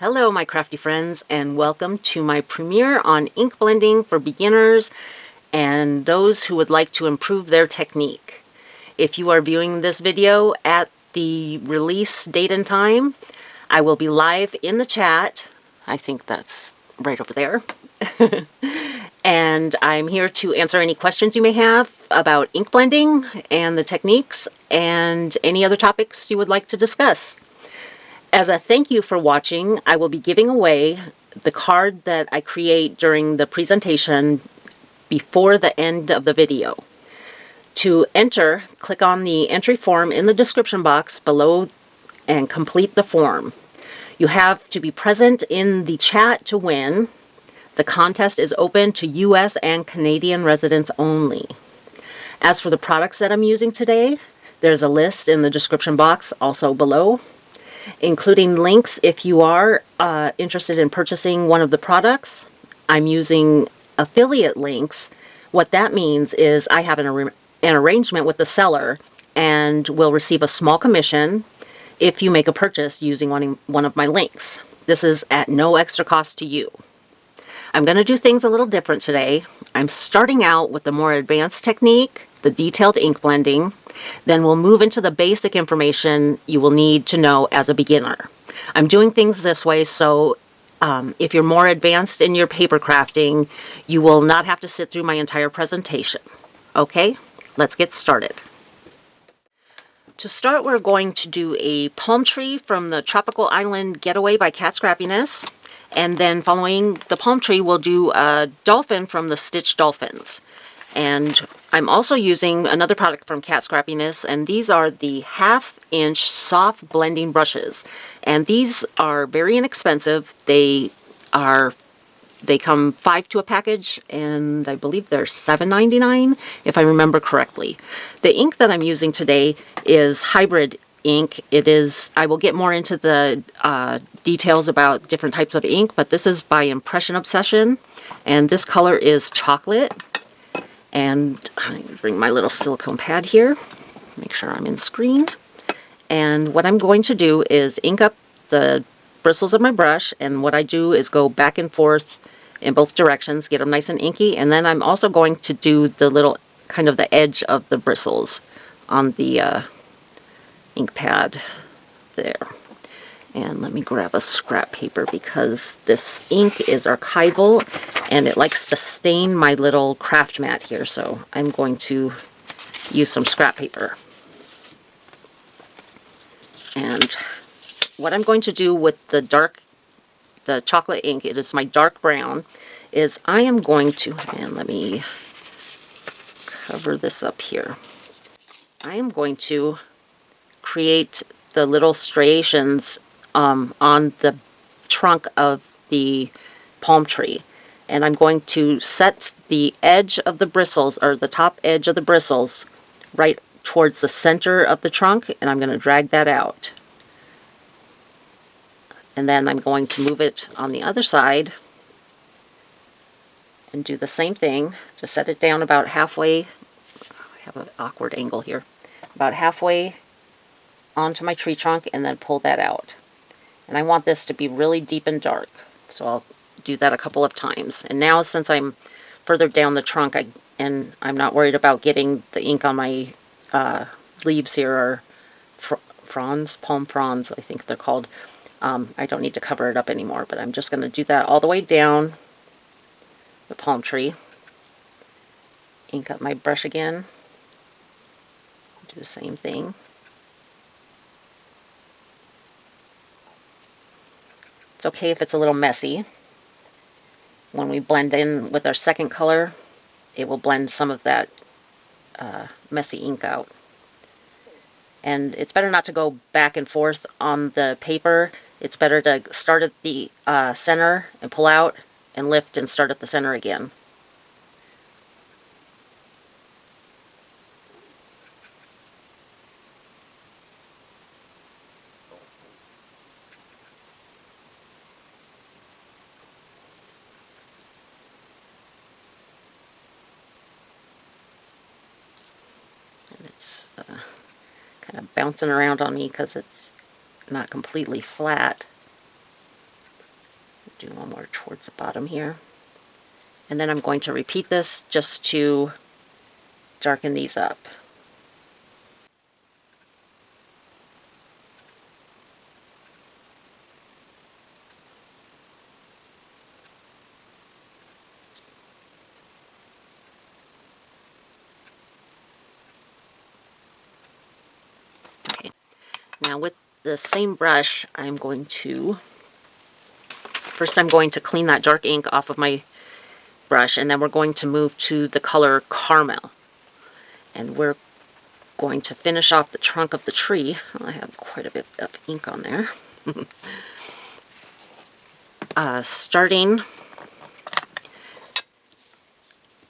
Hello my crafty friends, and welcome to my premiere on ink blending for beginners and those who would like to improve their technique. If you are viewing this video at the release date and time, I will be live in the chat. I think that's right over there. And I'm here to answer any questions you may have about ink blending and the techniques and any other topics you would like to discuss. As a thank you for watching, I will be giving away the card that I create during the presentation before the end of the video. To enter, click on the entry form in the description box below and complete the form. You have to be present in the chat to win. The contest is open to US and Canadian residents only. As for the products that I'm using today, there's a list in the description box also below, including links if you are interested in purchasing one of the products. I'm using affiliate links. What that means is I have an arrangement with the seller and will receive a small commission if you make a purchase using one of my links. This is at no extra cost to you. I'm going to do things a little different today. I'm starting out with the more advanced technique, the detailed ink blending. Then we'll move into the basic information you will need to know as a beginner. I'm doing things this way so if you're more advanced in your paper crafting, you will not have to sit through my entire presentation. Okay, let's get started. To start, we're going to do a palm tree from the Tropical Island Getaway by Cat Scrappiness. And then following the palm tree, we'll do a dolphin from the Stitch Dolphins. And I'm also using another product from Cat Scrappiness, and these are the 1/2-inch soft blending brushes. And these are very inexpensive. They come 5 to a package, and I believe they're $7.99 if I remember correctly. The ink that I'm using today is hybrid ink. I will get more into the details about different types of ink, but this is by Impression Obsession, and this color is chocolate. And I'm going to bring my little silicone pad here, make sure I'm in screen. And what I'm going to do is ink up the bristles of my brush, and what I do is go back and forth in both directions, get them nice and inky, and then I'm also going to do the little, kind of the edge of the bristles on the ink pad there. And let me grab a scrap paper because this ink is archival and it likes to stain my little craft mat here, so I'm going to use some scrap paper. And what I'm going to do with the chocolate ink, it is my dark brown, is I am going to, and let me cover this up here. I am going to create the little striations on the trunk of the palm tree. And I'm going to set the edge of the bristles, or the top edge of the bristles, right towards the center of the trunk, and I'm going to drag that out. And then I'm going to move it on the other side and do the same thing. Just set it down about halfway. I have an awkward angle here. About halfway onto my tree trunk, and then pull that out. And I want this to be really deep and dark, so I'll do that a couple of times. And now, since I'm further down the trunk, and I'm not worried about getting the ink on my leaves here, or fronds, palm fronds, I think they're called. I don't need to cover it up anymore, but I'm just going to do that all the way down the palm tree. Ink up my brush again. Do the same thing. It's okay if it's a little messy. When we blend in with our second color, it will blend some of that messy ink out. And it's better not to go back and forth on the paper. It's better to start at the center and pull out and lift and start at the center again. And it's kind of bouncing around on me because it's not completely flat. Do one more towards the bottom here. And then I'm going to repeat this just to darken these up. Okay. Now with the same brush, first I'm going to clean that dark ink off of my brush, and then we're going to move to the color Caramel. And we're going to finish off the trunk of the tree. Well, I have quite a bit of ink on there.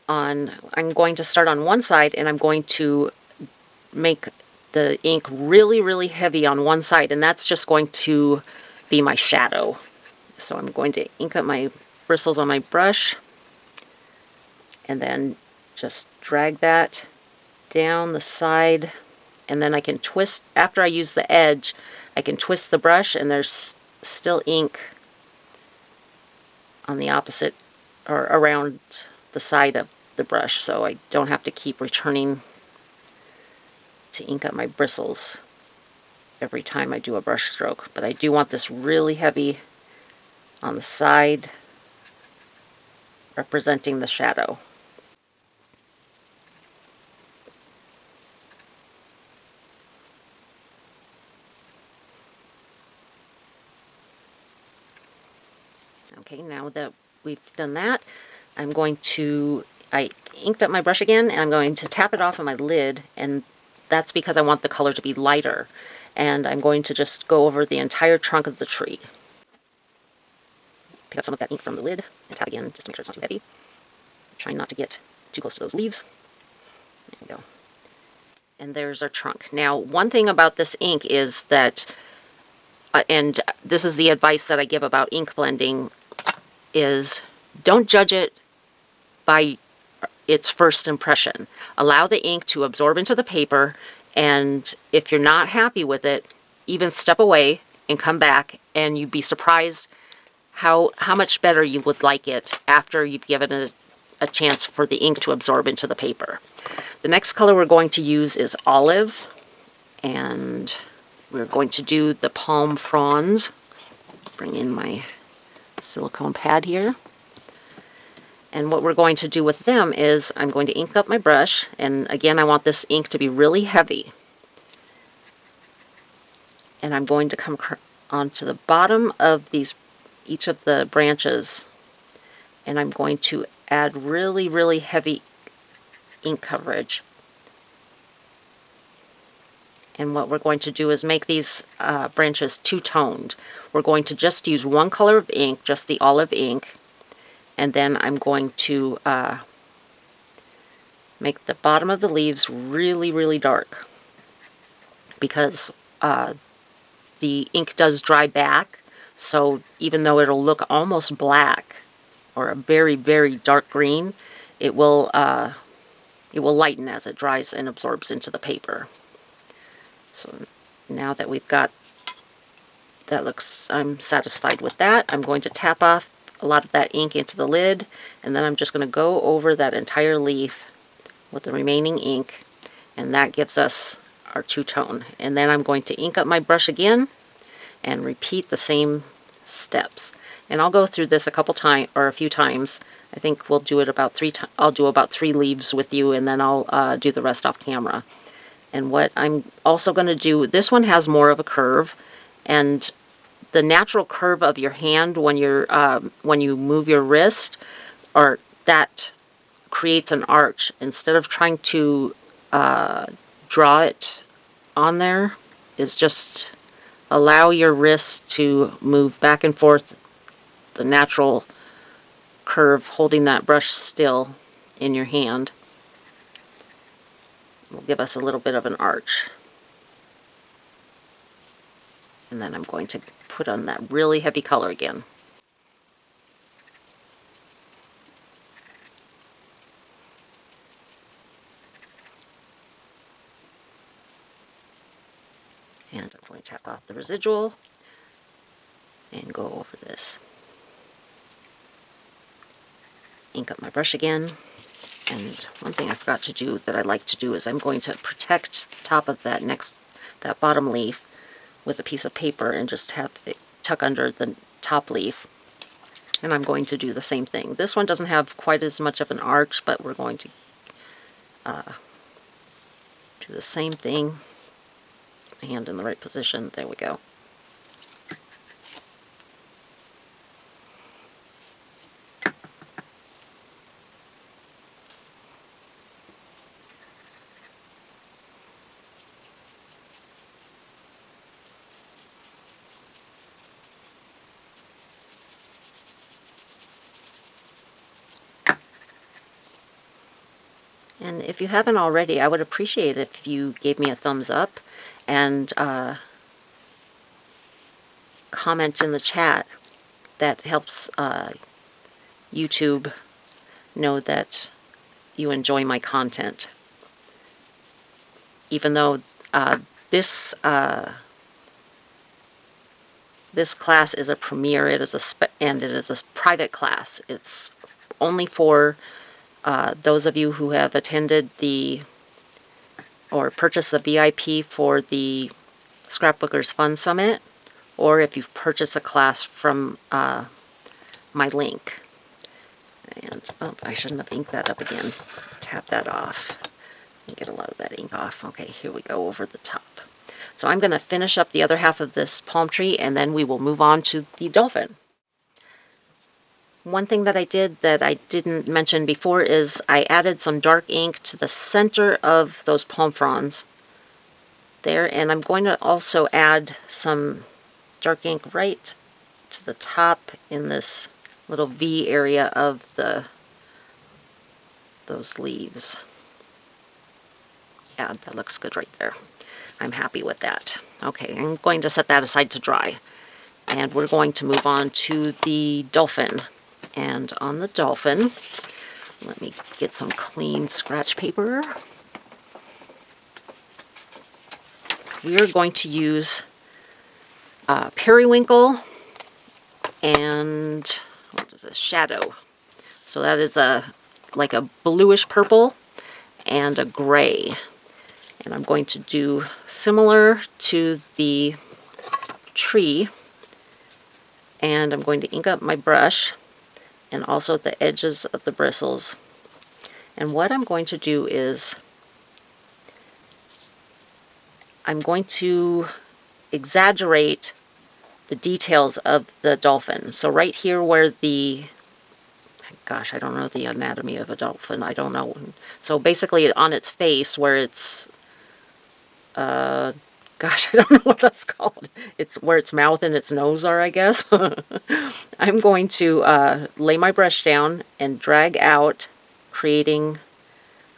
I'm going to start on one side, and I'm going to make the ink really, really heavy on one side, and that's just going to be my shadow. So I'm going to ink up my bristles on my brush, and then just drag that down the side, and then I can twist, after I use the edge, I can twist the brush, and there's still ink on the opposite, or around the side of the brush, so I don't have to keep returning to ink up my bristles every time I do a brush stroke. But I do want this really heavy on the side, representing the shadow. Okay, now that we've done that, I inked up my brush again, and I'm going to tap it off on my lid, and that's because I want the color to be lighter. And I'm going to just go over the entire trunk of the tree. Pick up some of that ink from the lid and tap again, just to make sure it's not too heavy. Trying not to get too close to those leaves. There we go. And there's our trunk. Now, one thing about this ink is that, and this is the advice that I give about ink blending, is don't judge it by its first impression. Allow the ink to absorb into the paper, and if you're not happy with it, even step away and come back, and you'd be surprised how much better you would like it after you've given it a chance for the ink to absorb into the paper. The next color we're going to use is Olive, and we're going to do the palm fronds. Bring in my silicone pad here. And what we're going to do with them is I'm going to ink up my brush, and again I want this ink to be really heavy. And I'm going to come onto the bottom of each of the branches, and I'm going to add really, really heavy ink coverage. And what we're going to do is make these branches two-toned. We're going to just use one color of ink, just the olive ink, and then I'm going to make the bottom of the leaves really, really dark, because the ink does dry back, so even though it'll look almost black or a very, very dark green, it will lighten as it dries and absorbs into the paper. So now that we've got that, I'm satisfied with that. I'm going to tap off a lot of that ink into the lid, and then I'm just going to go over that entire leaf with the remaining ink, and that gives us our two-tone. And then I'm going to ink up my brush again and repeat the same steps. And I'll go through this a few times. I think we'll do it about I'll do about 3 leaves with you, and then I'll do the rest off camera. And what I'm also going to do, this one has more of a curve, and the natural curve of your hand when you move your wrist, or that creates an arch. Instead of trying to draw it on there, is just allow your wrist to move back and forth, the natural curve, holding that brush still in your hand will give us a little bit of an arch. And then I'm going to put on that really heavy color again. And I'm going to tap off the residual and go over this. ink up my brush again. And one thing I forgot to do that I like to do is I'm going to protect the top of that bottom leaf with a piece of paper and just have it tuck under the top leaf. And I'm going to do the same thing. This one doesn't have quite as much of an arch, but we're going to do the same thing. Get my hand in the right position. There we go. And if you haven't already, I would appreciate it if you gave me a thumbs up and comment in the chat. That helps YouTube know that you enjoy my content. Even though this class is a premiere, it is and it is a private class. It's only for those of you who have attended or purchased the VIP for the Scrapbookers Fun Summit, or if you've purchased a class from my link. And oh, I shouldn't have inked that up again. Tap that off and get a lot of that ink off. Okay, here we go over the top. So I'm going to finish up the other half of this palm tree, and then we will move on to the dolphin. One thing that I did that I didn't mention before is I added some dark ink to the center of those palm fronds there, and I'm going to also add some dark ink right to the top in this little V area of those leaves. Yeah, that looks good right there. I'm happy with that. Okay, I'm going to set that aside to dry, and we're going to move on to the dolphin. And on the dolphin, let me get some clean scratch paper. We are going to use periwinkle and what is this? Shadow. So that is like a bluish purple and a gray. And I'm going to do similar to the tree. And I'm going to ink up my brush and also the edges of the bristles. And what I'm going to do is I'm going to exaggerate the details of the dolphin. So right here where gosh, I don't know the anatomy of a dolphin. I don't know. So basically on its face where it's, gosh, I don't know what that's called. It's where its mouth and its nose are, I guess. I'm going to lay my brush down and drag out, creating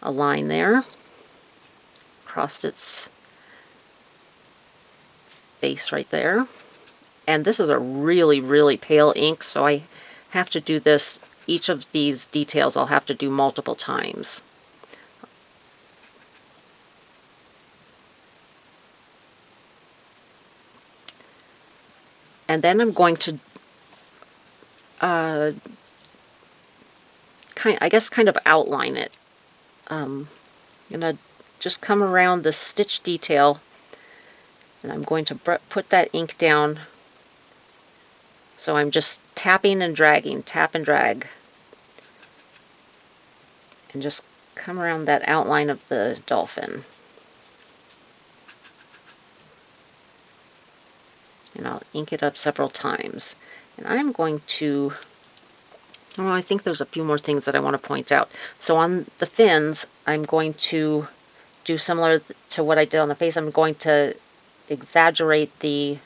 a line there across its face right there. And this is a really, really pale ink, so I have to do this, each of these details I'll have to do multiple times. And then I'm going to, kind of outline it. I'm going to just come around the stitch detail, and I'm going to put that ink down. So I'm just tapping and dragging, tap and drag. And just come around that outline of the dolphin. And I'll ink it up several times. And I'm going to, well, I think there's a few more things that I want to point out. So on the fins, I'm going to do similar to what I did on the face. I'm going to exaggerate the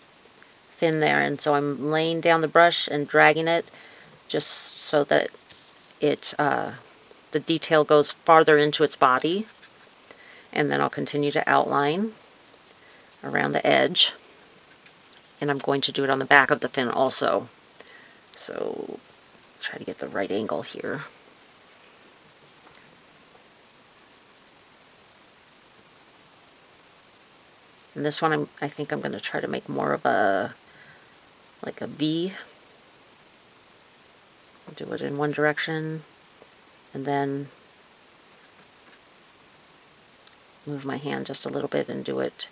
fin there, and so I'm laying down the brush and dragging it just so that it, the detail goes farther into its body. And then I'll continue to outline around the edge. And I'm going to do it on the back of the fin also. So try to get the right angle here. And this one I think I'm going to try to make more of like a V. I'll do it in one direction and then move my hand just a little bit and do it,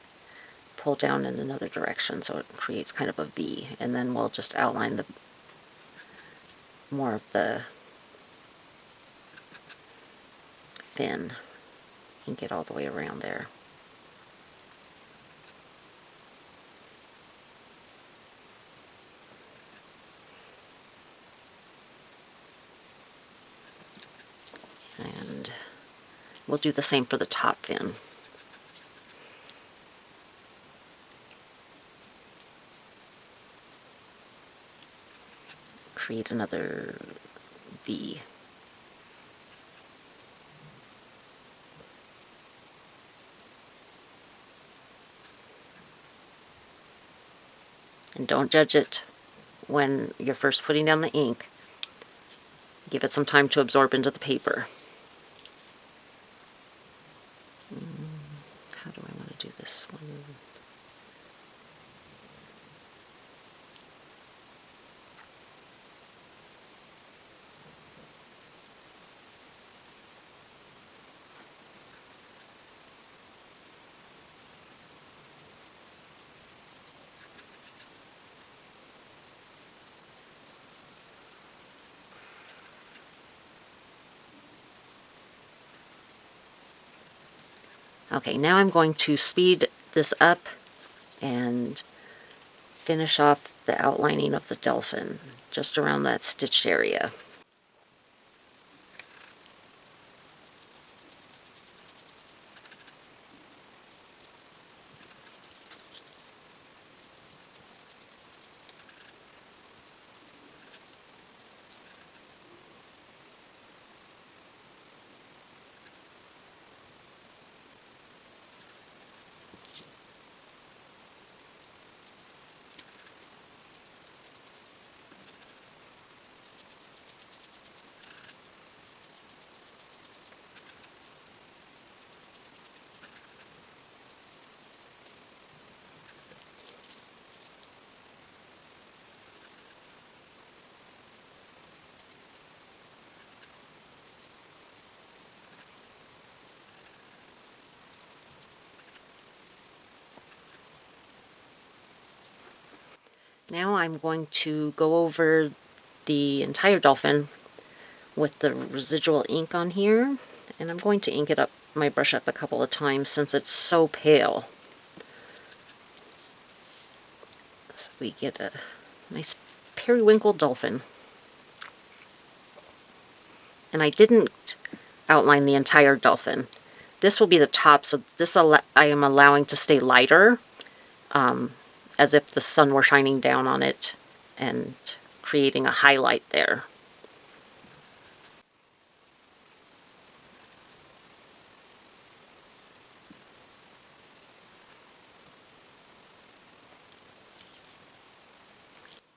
pull down in another direction so it creates kind of a V, and then we'll just outline the more of the fin and get all the way around there. And we'll do the same for the top fin. Create another V. And don't judge it when you're first putting down the ink. Give it some time to absorb into the paper. How do I want to do this one? Okay, now I'm going to speed this up and finish off the outlining of the dolphin just around that stitched area. Now I'm going to go over the entire dolphin with the residual ink on here, and I'm going to ink it up, my brush up a couple of times since it's so pale. So we get a nice periwinkle dolphin. And I didn't outline the entire dolphin. This will be the top, so this I am allowing to stay lighter, as if the sun were shining down on it and creating a highlight there.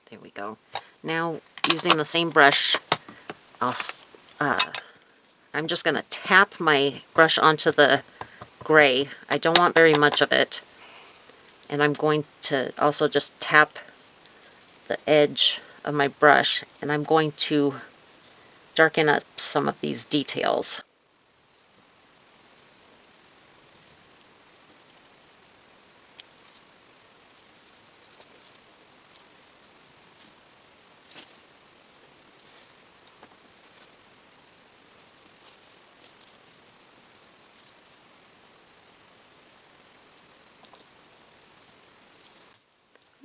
There we go. Now, using the same brush, I'm just going to tap my brush onto the gray. I don't want very much of it. And I'm going to also just tap the edge of my brush, and I'm going to darken up some of these details.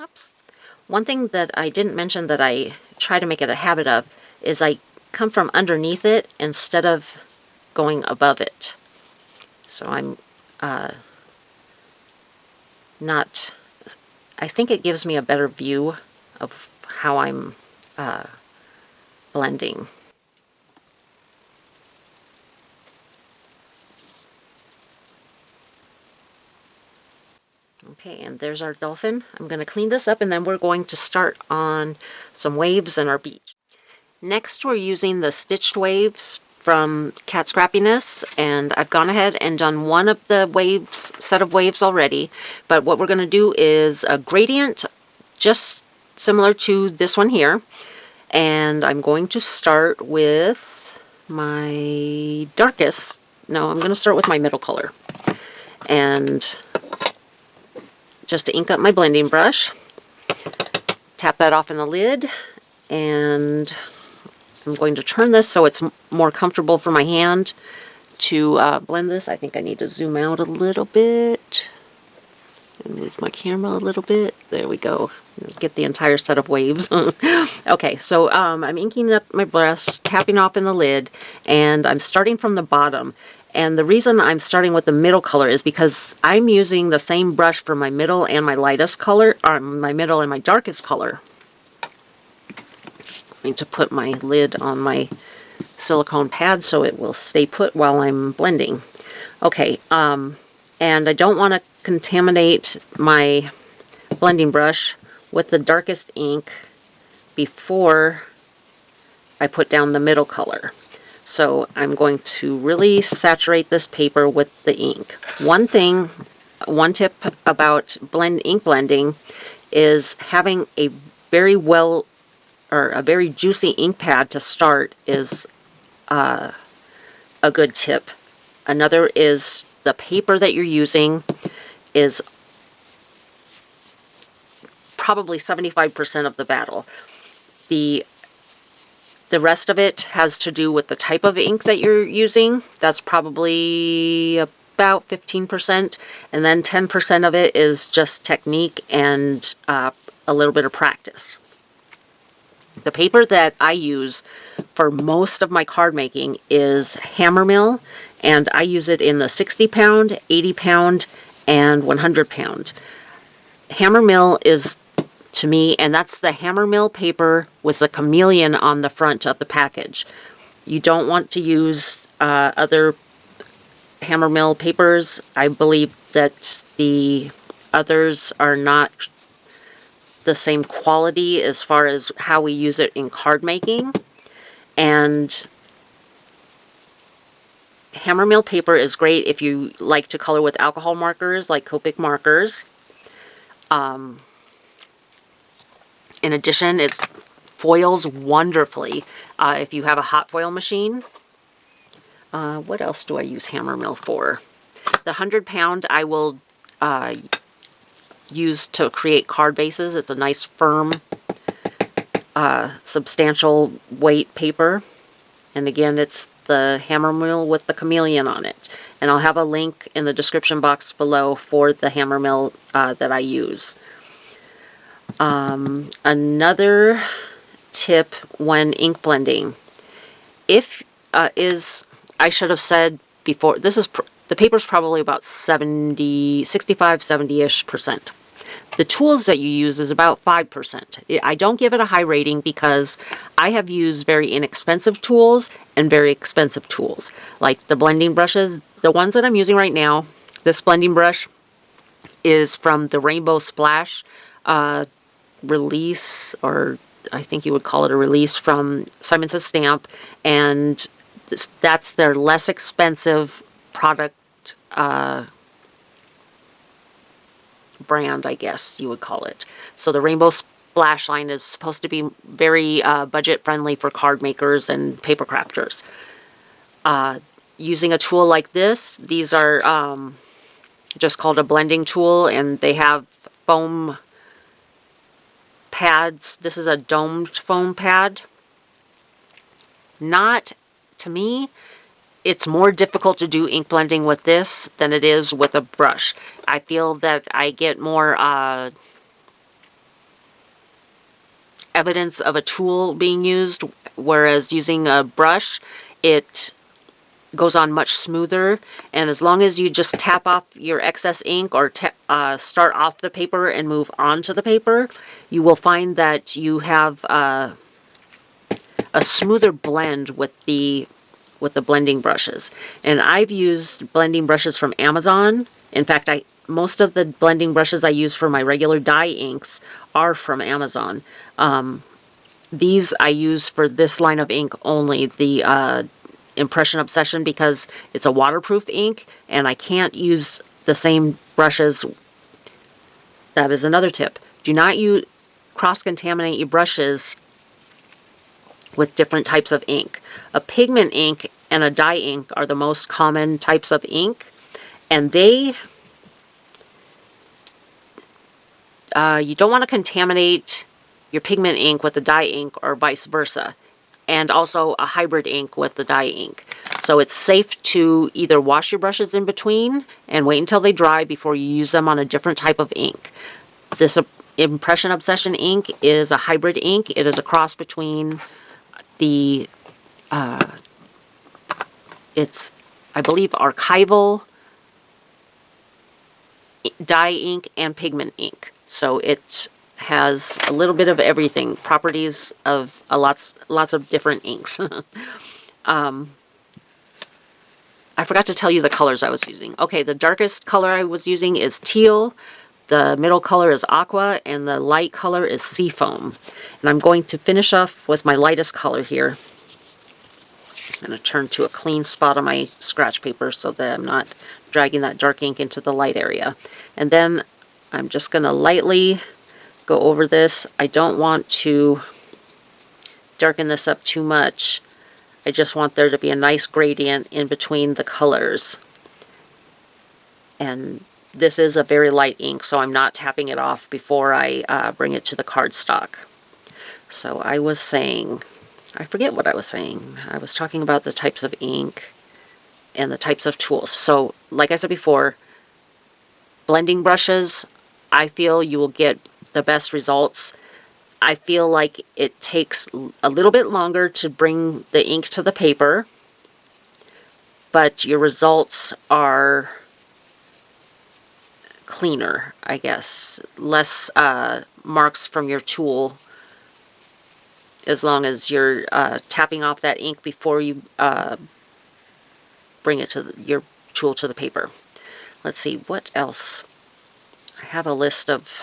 Oops. One thing that I didn't mention that I try to make it a habit of is I come from underneath it instead of going above it. So I'm not, I think it gives me a better view of how I'm blending. Okay, and there's our dolphin. I'm going to clean this up and then we're going to start on some waves and our beach. Next, we're using the stitched waves from Cat Scrappiness, and I've gone ahead and done one of the waves, set of waves already, but what we're going to do is a gradient just similar to this one here, and I'm going to start with my darkest, no, I'm going to start with my middle color. And just to ink up my blending brush, tap that off in the lid, and I'm going to turn this so it's more comfortable for my hand to blend this. I think I need to zoom out a little bit and move my camera a little bit. There we go. Get the entire set of waves. Okay, so I'm inking up my brush, tapping off in the lid, and I'm starting from the bottom. And the reason I'm starting with the middle color is because I'm using the same brush for my middle and my lightest color, or my middle and my darkest color. I'm going to put my lid on my silicone pad so it will stay put while I'm blending. Okay, and I don't want to contaminate my blending brush with the darkest ink before I put down the middle color. So I'm going to really saturate this paper with the ink. One tip about ink blending is having a very juicy ink pad to start is a good tip. Another is the paper that you're using is probably 75% of the battle. The rest of it has to do with the type of ink that you're using. That's probably about 15%. And then 10% of it is just technique and a little bit of practice. The paper that I use for most of my card making is Hammermill, and I use it in the 60 pound, 80 pound, and 100 pound. Hammermill is, to me, and that's the Hammermill paper with the chameleon on the front of the package. You don't want to use other Hammermill papers. I believe that the others are not the same quality as far as how we use it in card making. And Hammermill paper is great if you like to color with alcohol markers like Copic markers. In addition, it foils wonderfully if you have a hot foil machine. What else do I use Hammermill for? The 100 pound I will use to create card bases. It's a nice, firm, substantial weight paper. And again, it's the Hammermill with the chameleon on it. And I'll have a link in the description box below for the Hammermill that I use. Another tip when ink blending, I should have said before, the paper's probably about 65, 70-ish%. The tools that you use is about 5%. I don't give it a high rating because I have used very inexpensive tools and very expensive tools. Like the blending brushes, the ones that I'm using right now, this blending brush is from the Rainbow Splash release, or I think you would call it a release from Simon Says Stamp, and that's their less expensive product brand, I guess you would call it. So the Rainbow Splash line is supposed to be very budget friendly for card makers and paper crafters. Using a tool like this, these are just called a blending tool, and they have foam pads. This is a domed foam pad. To me, it's more difficult to do ink blending with this than it is with a brush. I feel that I get more evidence of a tool being used, whereas using a brush, it goes on much smoother. And as long as you just tap off your excess ink or start off the paper and move on to the paper, you will find that you have a smoother blend with the blending brushes. And I've used blending brushes from Amazon. In fact, most of the blending brushes I use for my regular dye inks are from Amazon. These I use for this line of ink only, the Impression Obsession, because it's a waterproof ink and I can't use the same brushes. That is another tip. Do not cross-contaminate your brushes with different types of ink. A pigment ink and a dye ink are the most common types of ink, and they you don't want to contaminate your pigment ink with the dye ink or vice versa, and also a hybrid ink with the dye ink. So it's safe to either wash your brushes in between and wait until they dry before you use them on a different type of ink. This Impression Obsession ink is a hybrid ink. It is a cross between the, it's, I believe, archival dye ink and pigment ink. So it has a little bit of everything, properties of lots of different inks. I forgot to tell you the colors I was using. Okay, the darkest color I was using is teal, the middle color is aqua, and the light color is seafoam. And I'm going to finish off with my lightest color here. I'm going to turn to a clean spot on my scratch paper so that I'm not dragging that dark ink into the light area. And then I'm just going to lightly go over this. I don't want to darken this up too much. I just want there to be a nice gradient in between the colors. And this is a very light ink, so I'm not tapping it off before I bring it to the cardstock. So I was saying, I forget what I was saying. I was talking about the types of ink and the types of tools. So, like I said before, blending brushes, I feel you will get the best results. I feel like it takes a little bit longer to bring the ink to the paper, but your results are cleaner, I guess. Less marks from your tool, as long as you're tapping off that ink before you bring it to your tool to the paper. Let's see, what else? I have a list of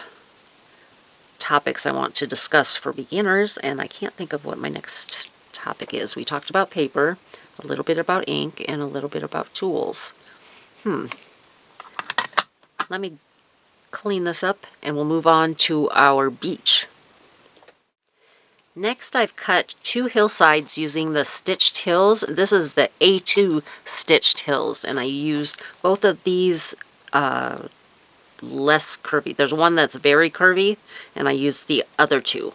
topics I want to discuss for beginners, and I can't think of what my next topic is. We talked about paper, a little bit about ink, and a little bit about tools. Let me clean this up and we'll move on to our beach. Next, I've cut 2 hillsides using the stitched hills. This is the A2 stitched hills, and I used both of these less curvy. There's one that's very curvy, and I used the other 2.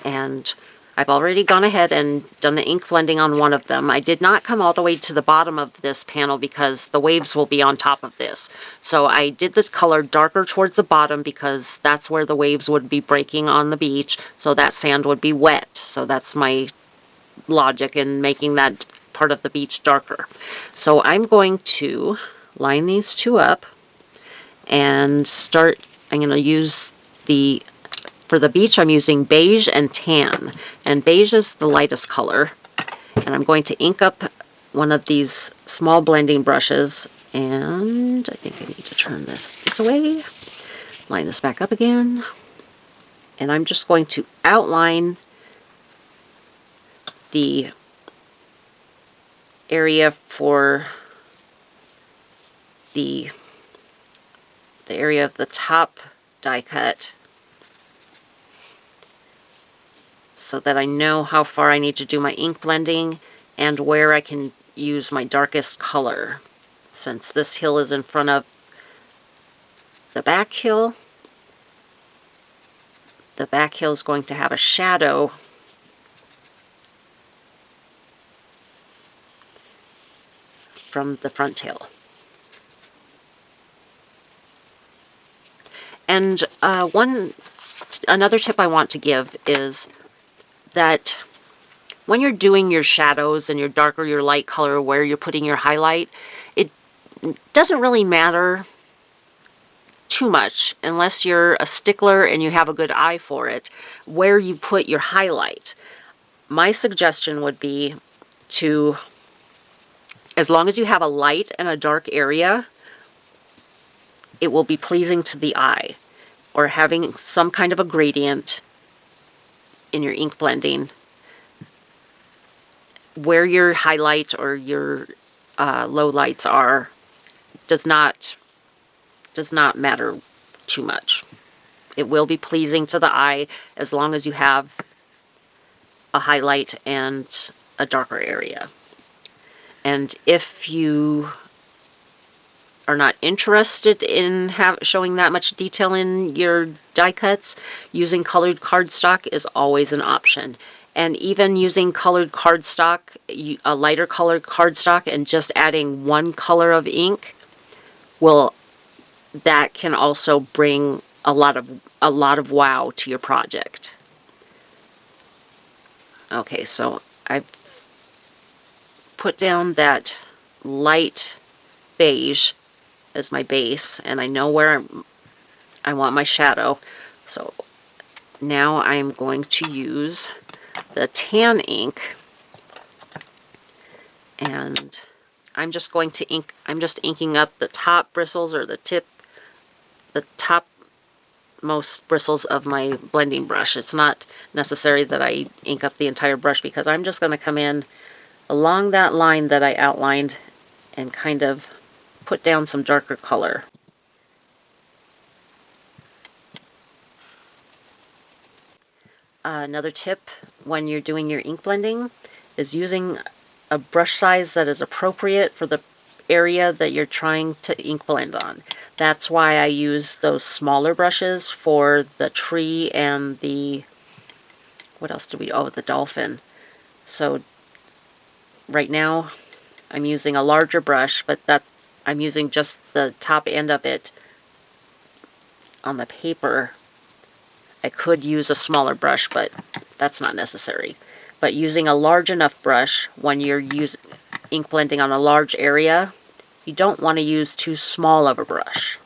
And I've already gone ahead and done the ink blending on one of them. I did not come all the way to the bottom of this panel because the waves will be on top of this. So I did this color darker towards the bottom because that's where the waves would be breaking on the beach, so that sand would be wet. So that's my logic in making that part of the beach darker. So I'm going to line these 2 up and start. I'm going to use for the beach, I'm using beige and tan. And beige is the lightest color. And I'm going to ink up one of these small blending brushes. And I think I need to turn this away. Line this back up again. And I'm just going to outline the area for the area of the top die cut, so that I know how far I need to do my ink blending and where I can use my darkest color. Since this hill is in front of the back hill is going to have a shadow from the front hill. And another tip I want to give is that when you're doing your shadows and your dark or your light color, where you're putting your highlight, it doesn't really matter too much unless you're a stickler and you have a good eye for it, where you put your highlight. My suggestion would be to, as long as you have a light and a dark area, it will be pleasing to the eye, or having some kind of a gradient in your ink blending. Where your highlight or your low lights are does not matter too much. It will be pleasing to the eye as long as you have a highlight and a darker area. And if you are not interested in showing that much detail in your die cuts, using colored cardstock is always an option. And even using colored cardstock, a lighter colored cardstock, and just adding one color of ink, that can also bring a lot of wow to your project. Okay, so I've put down that light beige as my base, and I know where I want my shadow. So now I'm going to use the tan ink, and I'm just going to ink. I'm just inking up the top bristles, or the topmost bristles of my blending brush. It's not necessary that I ink up the entire brush, because I'm just going to come in along that line that I outlined and kind of put down some darker color. Another tip when you're doing your ink blending is using a brush size that is appropriate for the area that you're trying to ink blend on. That's why I use those smaller brushes for the tree and the, what else do we, oh, the dolphin. So right now I'm using a larger brush, but I'm using just the top end of it on the paper. I could use a smaller brush, but that's not necessary. But using a large enough brush when you're ink blending on a large area, you don't want to use too small of a brush.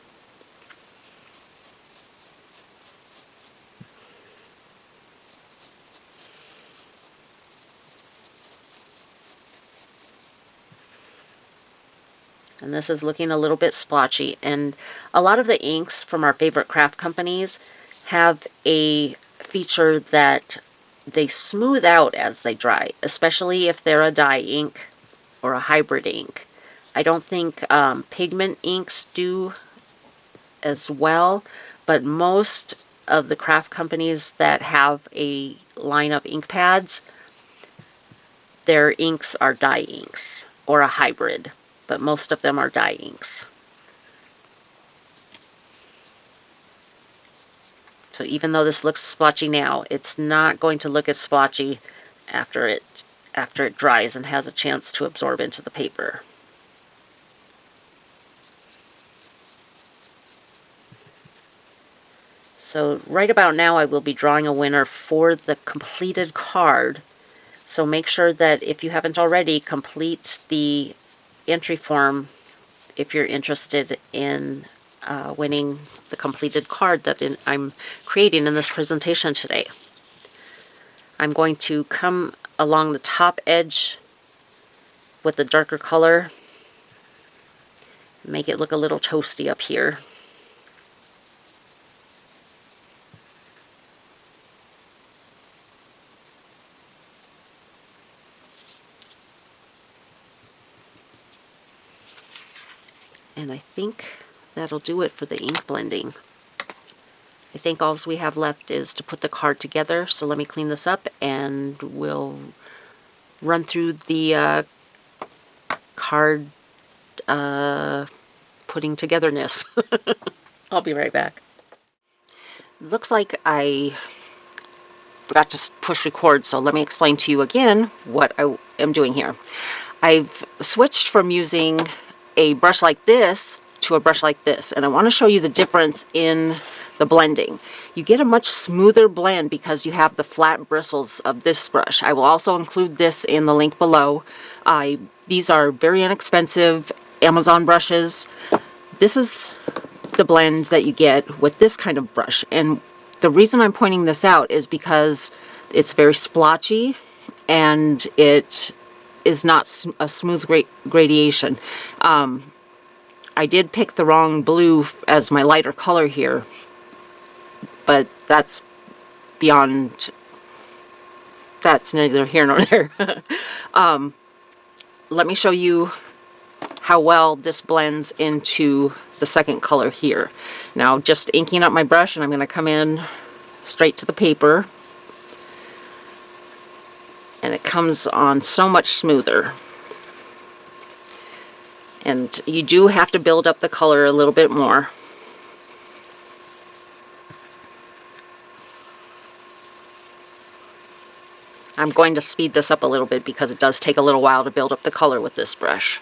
And this is looking a little bit splotchy. And a lot of the inks from our favorite craft companies have a feature that they smooth out as they dry, especially if they're a dye ink or a hybrid ink. I don't think pigment inks do as well, but most of the craft companies that have a line of ink pads, their inks are dye inks or a hybrid, but most of them are dye inks. So even though this looks splotchy now, it's not going to look as splotchy after it dries and has a chance to absorb into the paper. So right about now I will be drawing a winner for the completed card. So make sure that if you haven't already, complete the entry form if you're interested in winning the completed card that I'm creating in this presentation today. I'm going to come along the top edge with the darker color, make it look a little toasty up here. And I think that'll do it for the ink blending. I think all we have left is to put the card together. So let me clean this up and we'll run through the card putting togetherness. I'll be right back. Looks like I forgot to push record, so let me explain to you again what I am doing here. I've switched from using a brush like this to a brush like this, and I want to show you the difference in the blending. You get a much smoother blend because you have the flat bristles of this brush. I will also include this in the link below. These are very inexpensive Amazon brushes. This is the blend that you get with this kind of brush, and the reason I'm pointing this out is because it's very splotchy and it is not a smooth gradation. I did pick the wrong blue as my lighter color here, but that's neither here nor there. Let me show you how well this blends into the second color here. Now, just inking up my brush, and I'm going to come in straight to the paper. comes on so much smoother. And you do have to build up the color a little bit more. I'm going to speed this up a little bit because it does take a little while to build up the color with this brush.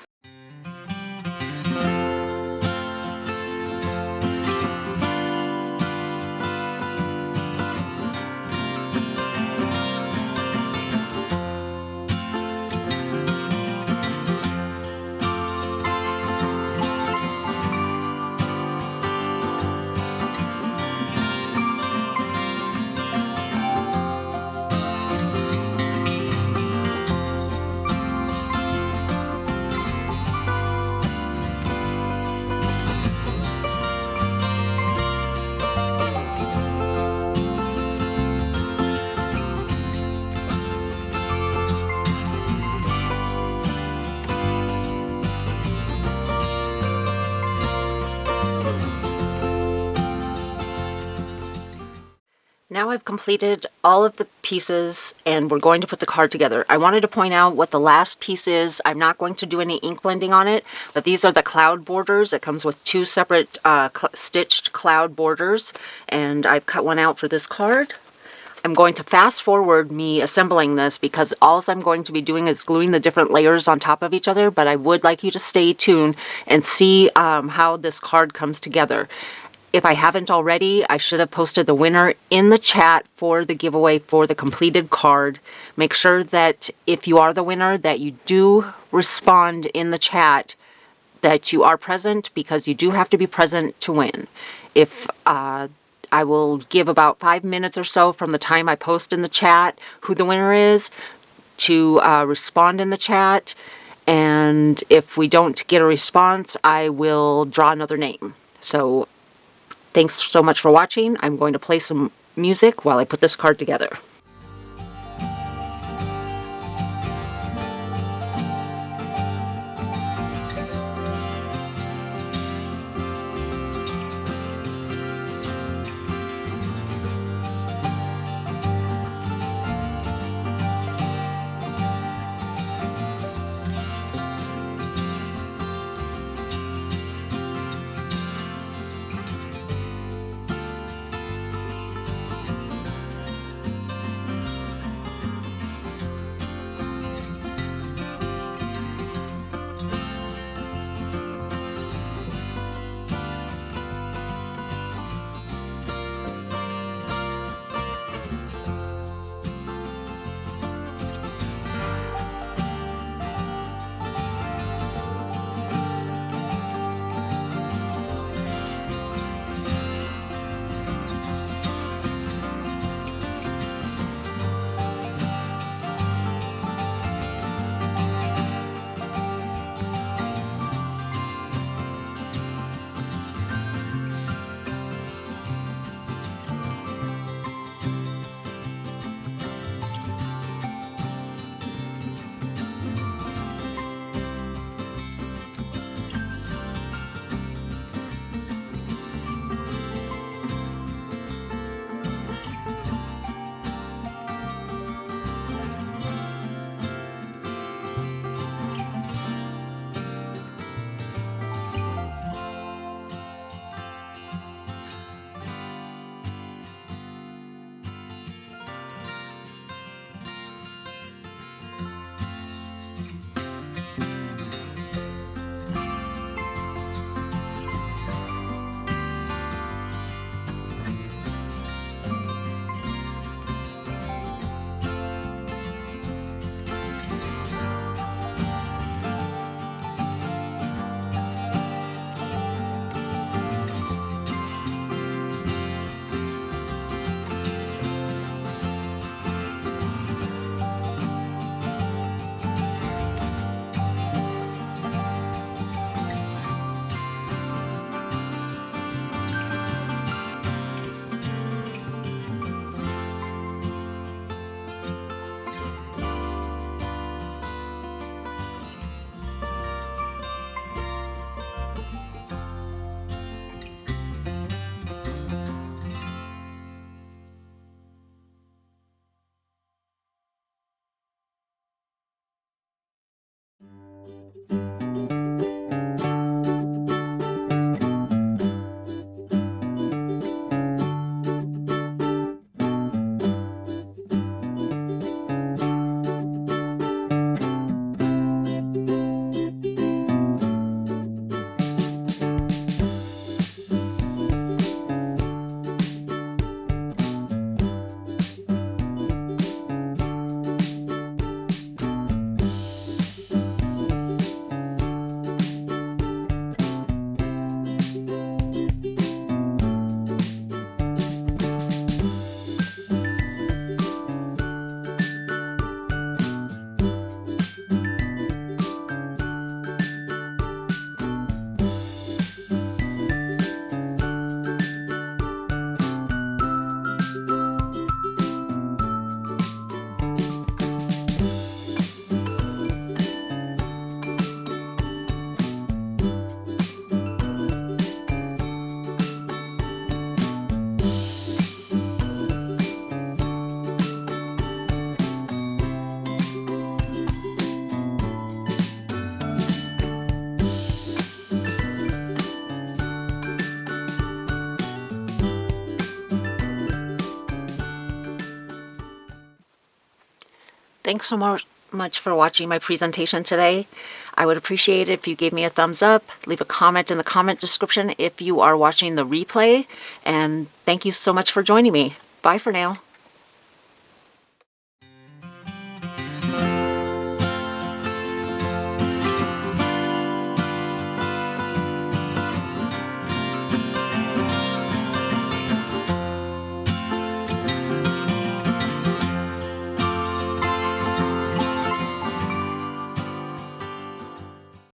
Now I've completed all of the pieces and we're going to put the card together. I wanted to point out what the last piece is. I'm not going to do any ink blending on it, but these are the cloud borders. It comes with two separate stitched cloud borders, and I've cut one out for this card. I'm going to fast forward me assembling this because all I'm going to be doing is gluing the different layers on top of each other, but I would like you to stay tuned and see how this card comes together. If I haven't already, I should have posted the winner in the chat for the giveaway for the completed card. Make sure that if you are the winner that you do respond in the chat that you are present, because you do have to be present to win. If I will give about 5 minutes or so from the time I post in the chat who the winner is to respond in the chat, and if we don't get a response, I will draw another name. So thanks so much for watching. I'm going to play some music while I put this card together. thanks so much for watching my presentation today. I would appreciate it if you gave me a thumbs up, leave a comment in the comment description if you are watching the replay, and thank you so much for joining me. Bye for now.